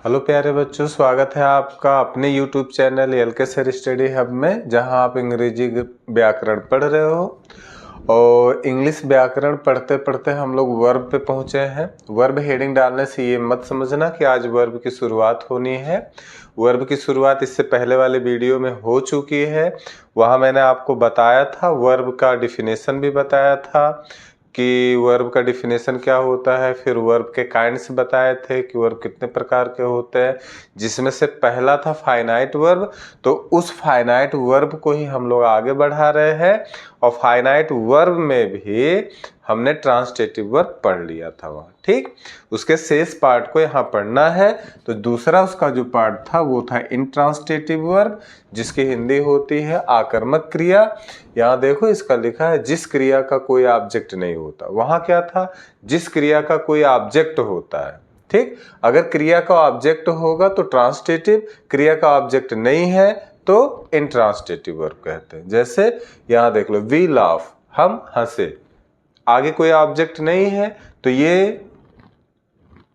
Hello प्यारे बच्चों, स्वागत है आपका अपने YouTube channel LK sir study hub में, जहां आप अंग्रेजी व्याकरण पढ़ रहे हो। और इंग्लिश व्याकरण पढ़ते पढ़ते हम लोग वर्ब पे पहुंचे हैं। वर्ब हेडिंग डालने से ये मत समझना कि आज वर्ब की शुरुआत होनी है। वर्ब की शुरुआत इससे पहले वाले वीडियो में हो चुकी है। वहाँ मैंने आपको बताया था, वर्ब का डिफिनेशन भी बताया था कि वर्ब का डिफिनेशन क्या होता है। फिर वर्ब के काइंड्स बताए थे कि वर्ब कितने प्रकार के होते हैं, जिसमें से पहला था फाइनाइट वर्ब। तो उस फाइनाइट वर्ब को ही हम लोग आगे बढ़ा रहे हैं। और फाइनाइट वर्ब में भी हमने ट्रांसटेटिव वर्ब पढ़ लिया था वहाँ, ठीक। उसके शेष पार्ट को यहाँ पढ़ना है। तो दूसरा उसका जो पार्ट था वो था इंट्रांसटेटिव वर्ब, जिसकी हिंदी होती है आकर्मक क्रिया। यहाँ देखो इसका लिखा है जिस क्रिया का कोई ऑब्जेक्ट नहीं होता। वहाँ क्या था, जिस क्रिया का कोई ऑब्जेक्ट होता है, ठीक। अगर क्रिया का ऑब्जेक्ट होगा तो ट्रांसटेटिव, क्रिया का ऑब्जेक्ट नहीं है तो इंट्रांसटेटिव वर्ब कहते हैं। जैसे यहाँ देख लो, वी लाफ, हम हंसे, आगे कोई ऑब्जेक्ट नहीं है तो ये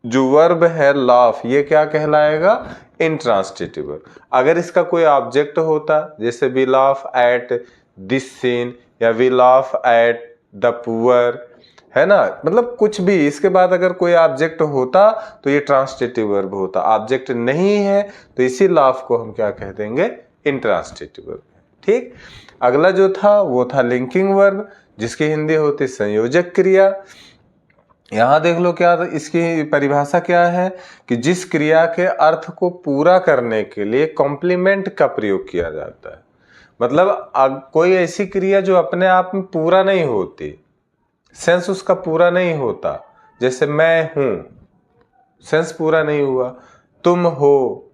जो वर्ब है लाफ, ये क्या कहलाएगा, इंट्रांसटेटिव वर्ब। अगर इसका कोई ऑब्जेक्ट होता, जैसे we laugh at this scene या we laugh at the poor, है ना, मतलब कुछ भी इसके बाद अगर कोई ऑब्जेक्ट होता तो ये ट्रांसटेटिव वर्ब होता। ऑब्जेक्ट नहीं है तो इसी लाफ को हम क्या कह देंगे, इंट्रांसटेटिव वर्ब, ठीक। अगला जो था वो था लिंकिंग वर्ब, जिसकी हिंदी होती संयोजक क्रिया। यहाँ देख लो क्या इसकी परिभाषा क्या है कि जिस क्रिया के अर्थ को पूरा करने के लिए कॉम्प्लीमेंट का प्रयोग किया जाता है। मतलब कोई ऐसी क्रिया जो अपने आप में पूरा नहीं होती, सेंस उसका पूरा नहीं होता। जैसे मैं हूं, सेंस पूरा नहीं हुआ। तुम हो,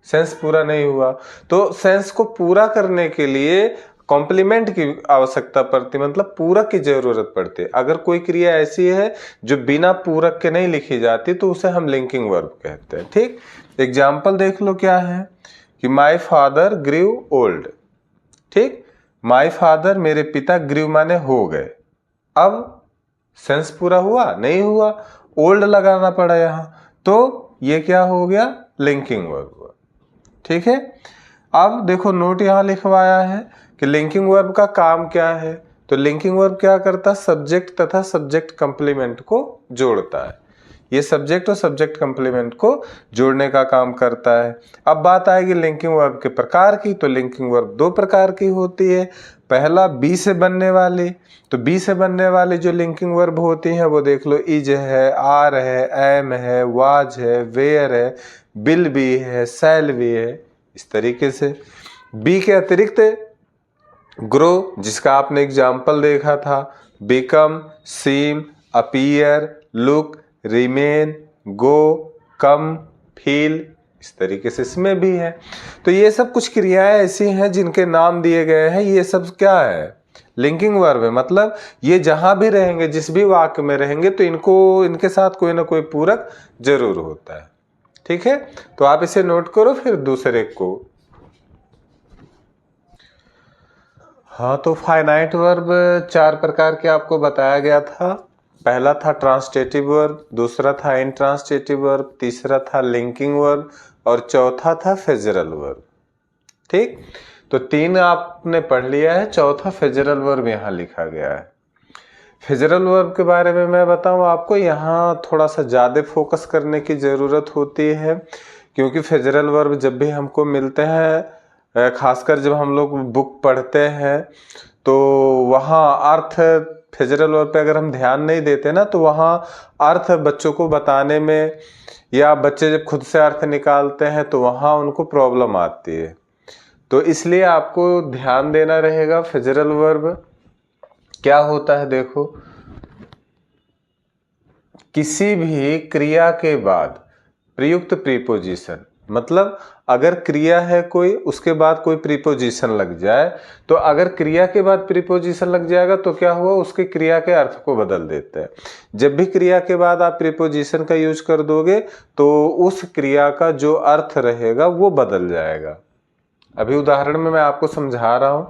सेंस पूरा नहीं हुआ। तो सेंस को पूरा करने के लिए कॉम्प्लीमेंट की आवश्यकता पड़ती, मतलब पूरक की जरूरत पड़ती है। अगर कोई क्रिया ऐसी है जो बिना पूरक के नहीं लिखी जाती तो उसे हम लिंकिंग वर्ब कहते हैं, ठीक। एग्जाम्पल देख लो क्या है कि माई फादर ग्रीव ओल्ड, ठीक। माई फादर, मेरे पिता, ग्रीव माने हो गए। अब सेंस पूरा हुआ नहीं हुआ, ओल्ड लगाना पड़ा यहाँ, तो ये क्या हो गया, लिंकिंग वर्ब, ठीक है। अब देखो नोट यहाँ लिखवाया है कि लिंकिंग वर्ब का काम क्या है। तो लिंकिंग वर्ब क्या करता है, सब्जेक्ट तथा सब्जेक्ट कंप्लीमेंट को जोड़ता है। ये सब्जेक्ट और सब्जेक्ट कंप्लीमेंट को जोड़ने का काम करता है। अब बात आएगी लिंकिंग वर्ब के प्रकार की। तो लिंकिंग वर्ब दो प्रकार की होती है। पहला बी से बनने वाली, तो बी से बनने वाली जो लिंकिंग वर्ब होती हैं वो देख लो, इज है, आर है, एम है, वाज है, वेयर है, विल बी है, शैल बी है। इस तरीके से बी के अतिरिक्त ग्रो, जिसका आपने एग्जाम्पल देखा था, बिकम, सीम, अपीयर, लुक, रिमेन, गो, कम, फील, इस तरीके से इसमें भी है। तो ये सब कुछ क्रियाएं ऐसी हैं जिनके नाम दिए गए हैं। ये सब क्या है, लिंकिंग वर्ब है। मतलब ये जहां भी रहेंगे, जिस भी वाक्य में रहेंगे, तो इनके साथ कोई ना कोई पूरक जरूर होता है, ठीक है। तो आप इसे नोट करो, फिर दूसरे को। हाँ, तो फाइनाइट वर्ब चार प्रकार के आपको बताया गया था। पहला था ट्रांसटेटिव वर्ब, दूसरा था इंट्रांसटेटिव वर्ब, तीसरा था लिंकिंग वर्ब और चौथा था फेजरल वर्ब, ठीक। तो तीन आपने पढ़ लिया है, चौथा फेजरल वर्ब यहाँ लिखा गया है। फेजरल वर्ब के बारे में मैं बताऊं आपको, यहाँ थोड़ा सा ज़्यादा फोकस करने की ज़रूरत होती है, क्योंकि फेजरल वर्ब जब भी हमको मिलते हैं, खासकर जब हम लोग बुक पढ़ते हैं, तो वहाँ अर्थ फेजरल वर्ब पे अगर हम ध्यान नहीं देते ना, तो वहाँ अर्थ बच्चों को बताने में, या बच्चे जब खुद से अर्थ निकालते हैं तो वहाँ उनको प्रॉब्लम आती है। तो इसलिए आपको ध्यान देना रहेगा। फेजरल वर्ब क्या होता है, देखो, किसी भी क्रिया के बाद प्रयुक्त प्रीपोजिशन, मतलब अगर क्रिया है कोई, उसके बाद कोई प्रीपोजिशन लग जाए, तो अगर क्रिया के बाद प्रीपोजिशन लग जाएगा तो क्या हुआ, उसके क्रिया के अर्थ को बदल देते हैं। जब भी क्रिया के बाद आप प्रीपोजिशन का यूज कर दोगे तो उस क्रिया का जो अर्थ रहेगा वो बदल जाएगा। अभी उदाहरण में मैं आपको समझा रहा हूं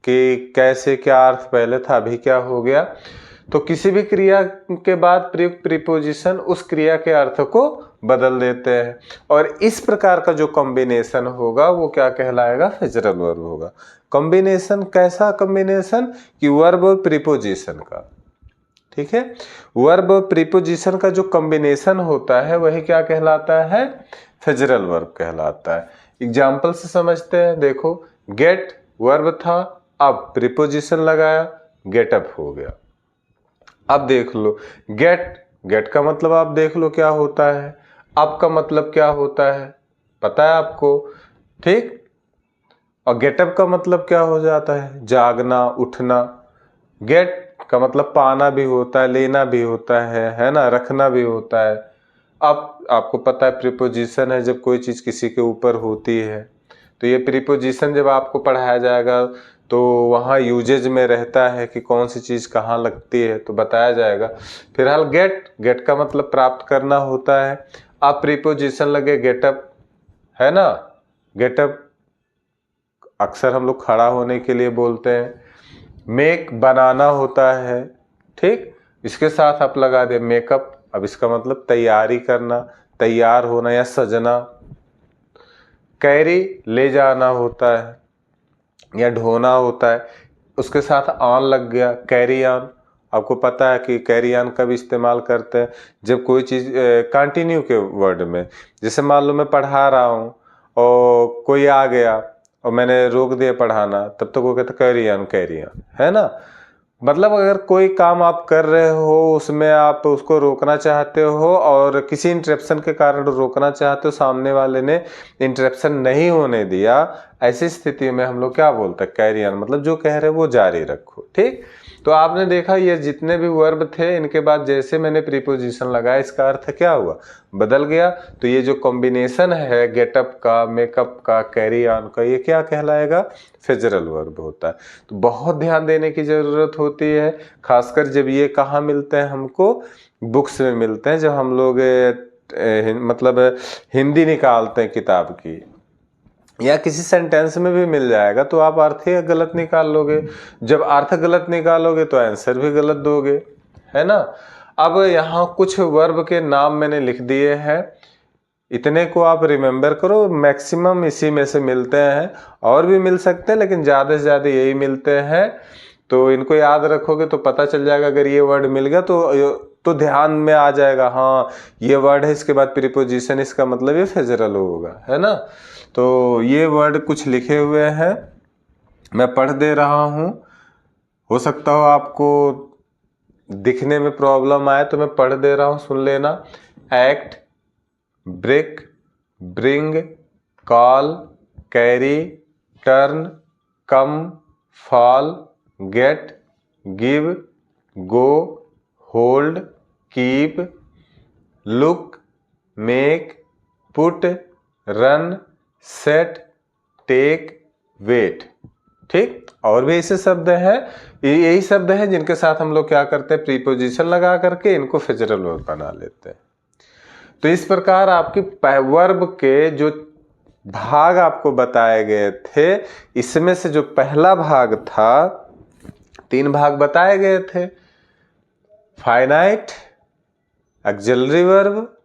कि कैसे, क्या अर्थ पहले था, अभी क्या हो गया। तो किसी भी क्रिया के बाद प्रयुक्त प्रीपोजिशन उस क्रिया के अर्थ को बदल देते हैं। और इस प्रकार का जो कॉम्बिनेशन होगा वो क्या कहलाएगा, फ्रेजरल वर्ब होगा। कॉम्बिनेशन कैसा कॉम्बिनेशन कि वर्ब और प्रीपोजिशन का, ठीक है। वर्ब और प्रीपोजिशन का जो कॉम्बिनेशन होता है वही क्या कहलाता है, फ्रेजरल वर्ब कहलाता है। एग्जाम्पल से समझते हैं, देखो गेट वर्ब था, अब प्रीपोजिशन लगाया, गेट अप हो गया। अब देख लो गेट का मतलब आप देख लो क्या होता है, अप का मतलब क्या होता है पता है आपको, ठीक। और गेटअप का मतलब क्या हो जाता है, जागना, उठना। गेट का मतलब पाना भी होता है, लेना भी होता है ना, रखना भी होता है। अब आपको पता है प्रीपोजिशन है जब कोई चीज किसी के ऊपर होती है, तो ये प्रीपोजिशन जब आपको पढ़ाया जाएगा तो वहाँ यूजेज में रहता है कि कौन सी चीज़ कहाँ लगती है, तो बताया जाएगा। फिलहाल गेट का मतलब प्राप्त करना होता है। अब प्रीपोजिशन लगे गेटअप, है ना, गेटअप अक्सर हम लोग खड़ा होने के लिए बोलते हैं। मेक बनाना होता है, ठीक। इसके साथ आप लगा दे मेकअप, अब इसका मतलब तैयारी करना, तैयार होना या सजना। कैरी ले जाना होता है या ढोना होता है, उसके साथ ऑन लग गया, कैरी ऑन। आपको पता है कि कैरी ऑन कब इस्तेमाल करते हैं, जब कोई चीज़ कंटिन्यू के वर्ड में, जैसे मान लो मैं पढ़ा रहा हूँ और कोई आ गया और मैंने रोक दिया पढ़ाना, तब तक वो कहते कैरी ऑन, है ना। मतलब अगर कोई काम आप कर रहे हो उसमें आप उसको रोकना चाहते हो और किसी इंटरप्शन के कारण रोकना चाहते हो, सामने वाले ने इंटरप्शन नहीं होने दिया, ऐसी स्थिति में हम लोग क्या बोलते हैं, कैरी ऑन, मतलब जो कह रहे हो वो जारी रखो, ठीक। तो आपने देखा ये जितने भी वर्ब थे इनके बाद जैसे मैंने प्रीपोजिशन लगाया इसका अर्थ क्या हुआ, बदल गया। तो ये जो कॉम्बिनेशन है गेटअप का, मेकअप का, कैरी ऑन का, ये क्या कहलाएगा, फ्रेजरल वर्ब होता है। तो बहुत ध्यान देने की जरूरत होती है, खासकर जब ये कहाँ मिलते हैं हमको, बुक्स में मिलते हैं, जब हम लोग मतलब हिंदी निकालते हैं किताब की, या किसी सेंटेंस में भी मिल जाएगा तो आप अर्थ ही गलत निकाल लोगे। जब अर्थ गलत निकालोगे तो आंसर भी गलत दोगे, है ना। अब यहाँ कुछ वर्ब के नाम मैंने लिख दिए हैं, इतने को आप रिमेंबर करो, मैक्सिमम इसी में से मिलते हैं, और भी मिल सकते हैं लेकिन ज़्यादा से ज़्यादा यही मिलते हैं। तो इनको याद रखोगे तो पता चल जाएगा, अगर ये वर्ड मिल गया तो ध्यान में आ जाएगा, हाँ ये वर्ड है, इसके बाद प्रीपोजिशन, इसका मतलब ये फ्रेजरल होगा, है ना। तो ये वर्ड कुछ लिखे हुए हैं, मैं पढ़ दे रहा हूँ, हो सकता हो आपको दिखने में प्रॉब्लम आए तो मैं पढ़ दे रहा हूँ, सुन लेना। Act, brick, bring, call, carry, turn, come, fall, get, give, go, hold, keep, look, make, put, run, set, take, wait, ठीक। और भी ऐसे शब्द हैं, यही शब्द हैं जिनके साथ हम लोग क्या करते हैं, प्रीपोजिशन लगा करके इनको फ्रेजरल वर्ब बना लेते हैं। तो इस प्रकार आपकी वर्ब के जो भाग आपको बताए गए थे, इसमें से जो पहला भाग था, 3 भाग बताए गए थे, फाइनाइट, ऑक्सिलरी वर्ब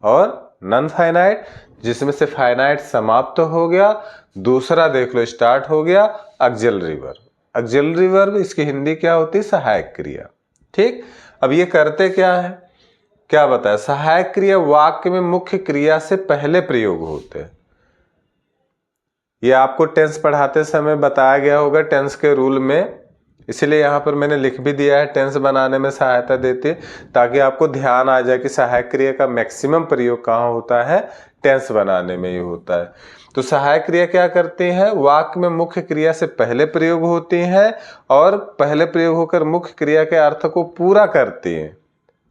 और नॉन फाइनाइट, जिसमें से फाइनाइट समाप्त हो गया, दूसरा देख लो स्टार्ट हो गया ऑक्सिलरी वर्ब। ऑक्सिलरी वर्ब इसकी हिंदी क्या होती है, सहायक क्रिया, ठीक। अब ये करते क्या है, क्या बताया, सहायक क्रिया वाक्य में मुख्य क्रिया से पहले प्रयोग होते हैं। ये आपको टेंस पढ़ाते समय बताया गया होगा, टेंस के रूल में, इसलिए यहाँ पर मैंने लिख भी दिया है, टेंस बनाने में सहायता देती है, ताकि आपको ध्यान आ जाए कि सहायक क्रिया का मैक्सिमम प्रयोग कहाँ होता है, टेंस बनाने में ही होता है। तो सहायक क्रिया क्या करती है, वाक्य में मुख्य क्रिया से पहले प्रयोग होती है और पहले प्रयोग होकर मुख्य क्रिया के अर्थ को पूरा करती है,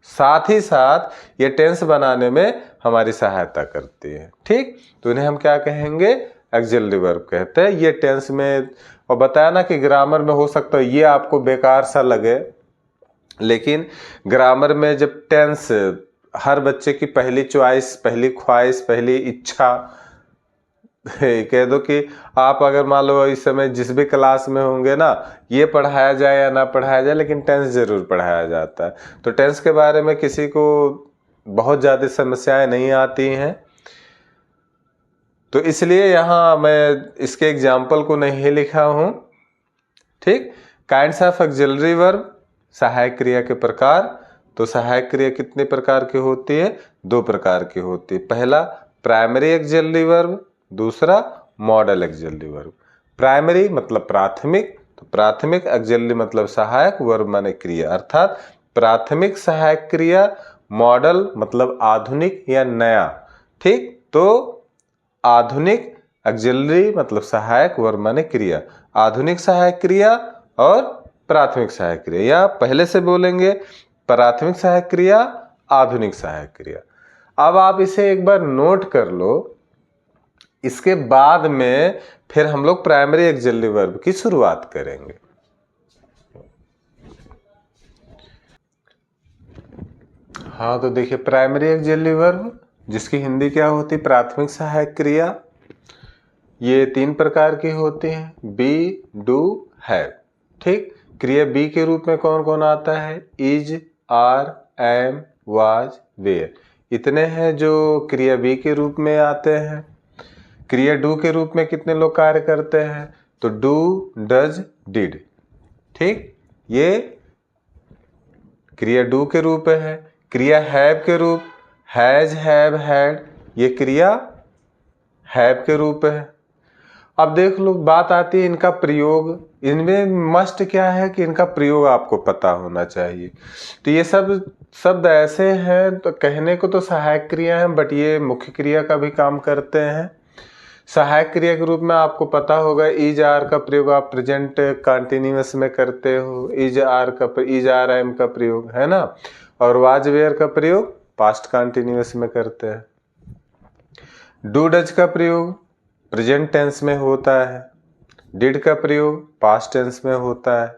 साथ ही साथ ये टेंस बनाने में हमारी सहायता करती है, ठीक। तो इन्हें हम क्या कहेंगे, ऑक्सिलरी वर्ब कहते हैं। ये टेंस में, और बताया ना कि ग्रामर में हो सकता है ये आपको बेकार सा लगे, लेकिन ग्रामर में जब टेंस हर बच्चे की पहली चॉइस, पहली ख्वाहिश, पहली इच्छा, कह दो कि आप अगर मान लो इस समय जिस भी क्लास में होंगे ना, ये पढ़ाया जाए या ना पढ़ाया जाए, लेकिन टेंस जरूर पढ़ाया जाता है। तो टेंस के बारे में किसी को बहुत ज़्यादा समस्याएं नहीं आती हैं, तो इसलिए यहाँ मैं इसके एग्जाम्पल को नहीं लिखा हूँ। ठीक। काइंड्स ऑफ ऑक्सिलरी वर्ब, सहायक क्रिया के प्रकार। तो सहायक क्रिया कितने प्रकार की होती है? 2 प्रकार की होती है। पहला प्राइमरी ऑक्सिलरी वर्ब, दूसरा मॉडल ऑक्सिलरी वर्ब। प्राइमरी मतलब प्राथमिक, तो प्राथमिक, ऑक्सिलरी मतलब सहायक, वर्ब माने क्रिया, अर्थात प्राथमिक सहायक क्रिया। मॉडल मतलब आधुनिक या नया। ठीक। तो आधुनिक ऑक्सिलरी मतलब सहायक, वर्ब माने क्रिया। आधुनिक सहायक क्रिया और प्राथमिक सहायक क्रिया, या पहले से बोलेंगे प्राथमिक सहायक क्रिया, आधुनिक सहायक क्रिया। अब आप इसे एक बार नोट कर लो, इसके बाद में फिर हम लोग प्राइमरी ऑक्सिलरी वर्ब की शुरुआत करेंगे। हाँ, तो देखिए प्राइमरी ऑक्सिलरी वर्ब, जिसकी हिंदी क्या होती? प्राथमिक सहायक क्रिया। ये 3 प्रकार की होती हैं, बी, डू, हैव। ठीक। क्रिया बी के रूप में कौन कौन आता है? Is, are, am, was, were, इतने हैं जो क्रिया बी के रूप में आते हैं। क्रिया डू के रूप में कितने लोग कार्य करते हैं? तो डू, डज, डिड। ठीक। ये क्रिया डू के रूप है। क्रिया हैव के रूप, हैज, हैव, हैड, ये क्रिया हैव के रूप है। अब देख लो, बात आती है इनका प्रयोग। इनमें मस्ट क्या है कि इनका प्रयोग आपको पता होना चाहिए। तो ये सब शब्द ऐसे हैं, तो कहने को तो सहायक क्रिया है, बट ये मुख्य क्रिया का भी काम करते हैं। सहायक क्रिया के रूप में आपको पता होगा, इज आर का प्रयोग आप प्रेजेंट कंटिन्यूअस में करते हो, इज आर एम का प्रयोग, है ना। और वाज वेयर का प्रयोग पास्ट कंटिन्यूअस में करते हैं। डू डज का प्रयोग प्रेजेंट टेंस में होता है। डिड का प्रयोग पास्ट टेंस में होता है।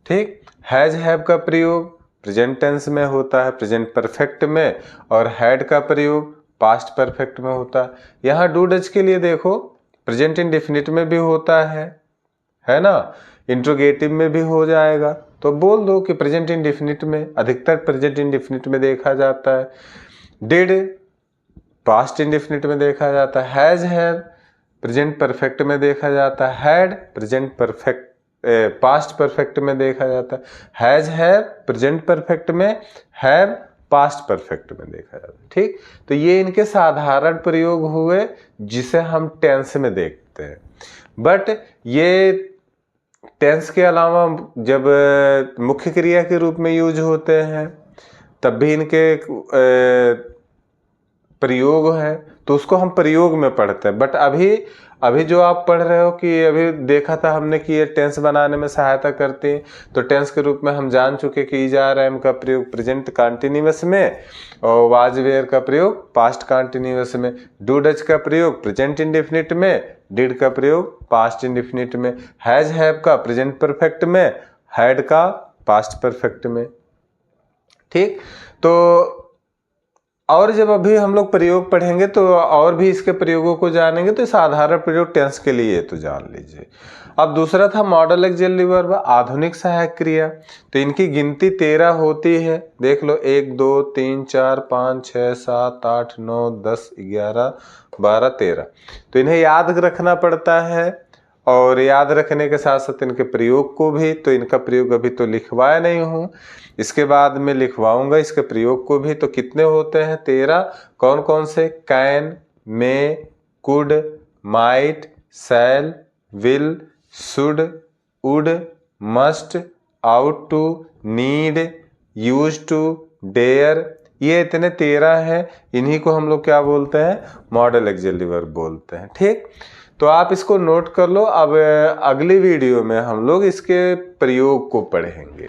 ठीक। हैज, हैव का प्रयोग प्रेजेंट टेंस में होता है, प्रेजेंट परफेक्ट में, और हैड का प्रयोग पास्ट परफेक्ट में होता है। यहाँ डू डज के लिए देखो, प्रेजेंट इंडेफिनिट में भी होता है ना, इंट्रोगेटिव में भी हो जाएगा। तो बोल दो कि प्रेजेंट इंडेफिनिट में, अधिकतर प्रेजेंट इंडेफिनिट में देखा जाता है। डिड पास्ट इंडेफिनिट में देखा जाता है। हैज, हैव प्रेजेंट परफेक्ट में देखा जाता है। Had present perfect past perfect में देखा जाता है। हैज, हैव प्रेजेंट परफेक्ट में, हैव पास्ट परफेक्ट में देखा जाता है। ठीक। तो ये इनके साधारण प्रयोग हुए जिसे हम टेंस में देखते हैं। बट ये टेंस के अलावा जब मुख्य क्रिया के रूप में यूज होते हैं तब भी इनके प्रयोग है, तो उसको हम प्रयोग में पढ़ते हैं। बट अभी जो आप पढ़ रहे हो कि अभी देखा था हमने कि ये टेंस बनाने में सहायता करते हैं, तो टेंस के रूप में हम जान चुके कि इज आर एम का प्रयोग प्रेजेंट कंटिन्यूअस में, और वाज वेयर का प्रयोग पास्ट कंटिन्यूअस में, डू डज का प्रयोग प्रेजेंट इंडेफिनिट में, डिड का प्रयोग पास्ट इंडेफिनिट में, हैज, हैव का प्रेजेंट परफेक्ट में, हैड का पास्ट परफेक्ट में। ठीक। तो और जब अभी हम लोग प्रयोग पढ़ेंगे तो और भी इसके प्रयोगों को जानेंगे, तो साधारण प्रयोग टेंस के लिए तो जान लीजिए। अब दूसरा था मॉडल ऑक्सिलरी वर्ब, आधुनिक सहायक क्रिया। तो इनकी गिनती 13 होती है। देख लो, 1 2 3 4 5 6 7 8 9 10 11 12 13। तो इन्हें याद रखना पड़ता है, और याद रखने के साथ साथ इनके प्रयोग को भी। तो इनका प्रयोग अभी तो लिखवाया नहीं हूँ, इसके बाद में लिखवाऊंगा इसके प्रयोग को भी। तो कितने होते हैं? 13। कौन कौन से? Can, may, could, might, shall, will, should, would, must, ought to, need, used to, dare, ये इतने 13 हैं। इन्हीं को हम लोग क्या बोलते हैं? मॉडल ऑक्सिलरी वर्ब बोलते हैं। ठीक। तो आप इसको नोट कर लो। अब अगली वीडियो में हम लोग इसके प्रयोग को पढ़ेंगे।